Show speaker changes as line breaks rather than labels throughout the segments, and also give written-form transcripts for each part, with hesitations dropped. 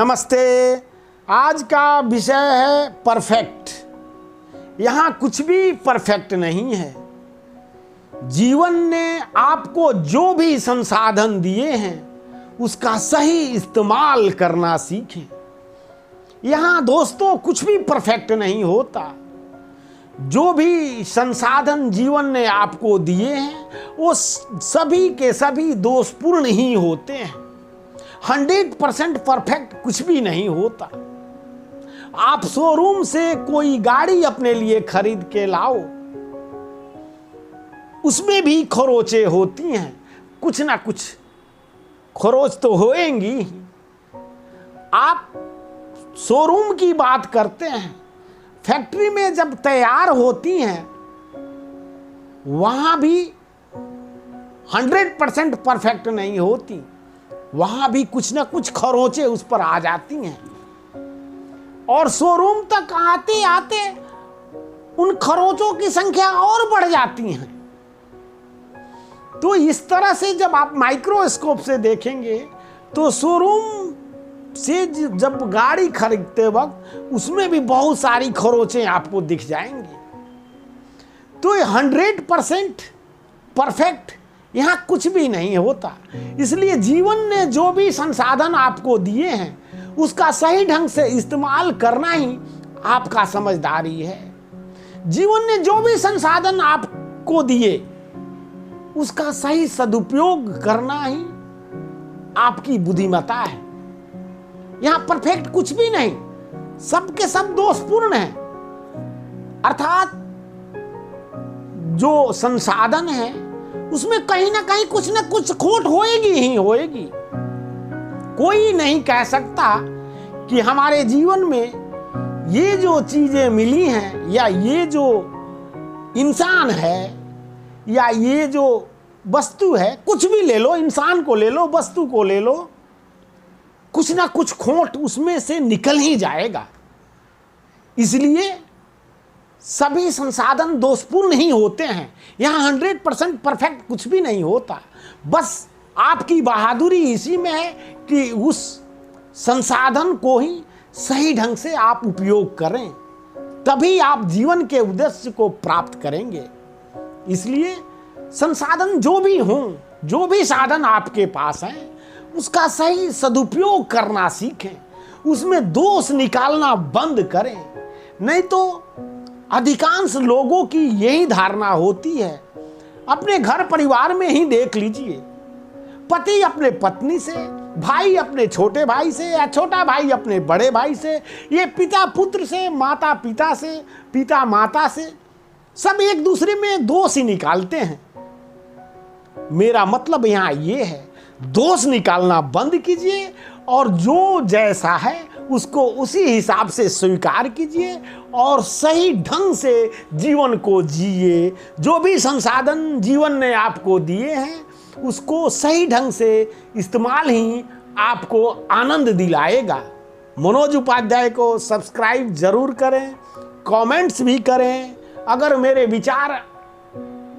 नमस्ते। आज का विषय है परफेक्ट। यहाँ कुछ भी परफेक्ट नहीं है। जीवन ने आपको जो भी संसाधन दिए हैं उसका सही इस्तेमाल करना सीखें। यहाँ दोस्तों कुछ भी परफेक्ट नहीं होता। जो भी संसाधन जीवन ने आपको दिए हैं वो सभी के सभी दोषपूर्ण ही होते हैं। 100% परफेक्ट कुछ भी नहीं होता। आप शोरूम से कोई गाड़ी अपने लिए खरीद के लाओ, उसमें भी खरोंचें होती हैं, कुछ ना कुछ खरोंच तो होएंगी। आप शोरूम की बात करते हैं, फैक्ट्री में जब तैयार होती हैं वहां भी 100% परफेक्ट नहीं होती। वहां भी कुछ ना कुछ खरोंचें उस पर आ जाती हैं और शोरूम तक आते आते उन खरोंचों की संख्या और बढ़ जाती है। तो इस तरह से जब आप माइक्रोस्कोप से देखेंगे तो शोरूम से जब गाड़ी खरीदते वक्त उसमें भी बहुत सारी खरोंचें आपको दिख जाएंगी। तो 100% परफेक्ट यहाँ कुछ भी नहीं होता। इसलिए जीवन ने जो भी संसाधन आपको दिए हैं उसका सही ढंग से इस्तेमाल करना ही आपका समझदारी है। जीवन ने जो भी संसाधन आपको दिए उसका सही सदुपयोग करना ही आपकी बुद्धिमत्ता है। यहाँ परफेक्ट कुछ भी नहीं, सबके सब दोषपूर्ण है। अर्थात जो संसाधन है उसमें कहीं ना कहीं कुछ ना कुछ खोट होएगी ही होएगी। कोई नहीं कह सकता कि हमारे जीवन में ये जो चीजें मिली हैं या ये जो इंसान है या ये जो वस्तु है, कुछ भी ले लो, इंसान को ले लो, वस्तु को ले लो, कुछ ना कुछ खोट उसमें से निकल ही जाएगा। इसलिए सभी संसाधन दोषपूर्ण ही होते हैं। यहाँ 100% परफेक्ट कुछ भी नहीं होता। बस आपकी बहादुरी इसी में है कि उस संसाधन को ही सही ढंग से आप उपयोग करें, तभी आप जीवन के उद्देश्य को प्राप्त करेंगे। इसलिए संसाधन जो भी हों, जो भी साधन आपके पास है उसका सही सदुपयोग करना सीखें, उसमें दोष निकालना बंद करें। नहीं तो अधिकांश लोगों की यही धारणा होती है। अपने घर परिवार में ही देख लीजिए, पति अपने पत्नी से, भाई अपने छोटे भाई से या छोटा भाई अपने बड़े भाई से, ये पिता पुत्र से, माता पिता से, पिता माता से, सब एक दूसरे में दोष ही निकालते हैं। मेरा मतलब यहाँ ये है, दोष निकालना बंद कीजिए और जो जैसा है उसको उसी हिसाब से स्वीकार कीजिए और सही ढंग से जीवन को जिए। जो भी संसाधन जीवन ने आपको दिए हैं उसको सही ढंग से इस्तेमाल ही आपको आनंद दिलाएगा। मनोज उपाध्याय को सब्सक्राइब जरूर करें, कमेंट्स भी करें। अगर मेरे विचार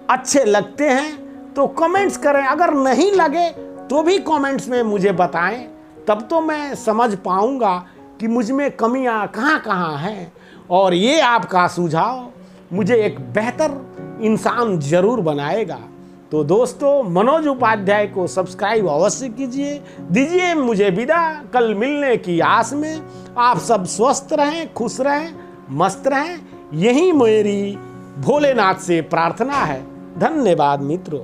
अच्छे लगते हैं तो कमेंट्स करें, अगर नहीं लगे तो भी कमेंट्स में मुझे बताएं, तब तो मैं समझ पाऊंगा कि मुझ में कमियां कहाँ कहाँ हैं और ये आपका सुझाव मुझे एक बेहतर इंसान जरूर बनाएगा। तो दोस्तों, मनोज उपाध्याय को सब्सक्राइब अवश्य कीजिए। दीजिए मुझे विदा, कल मिलने की आस में। आप सब स्वस्थ रहें, खुश रहें, मस्त रहें, यही मेरी भोलेनाथ से प्रार्थना है। धन्यवाद मित्रों।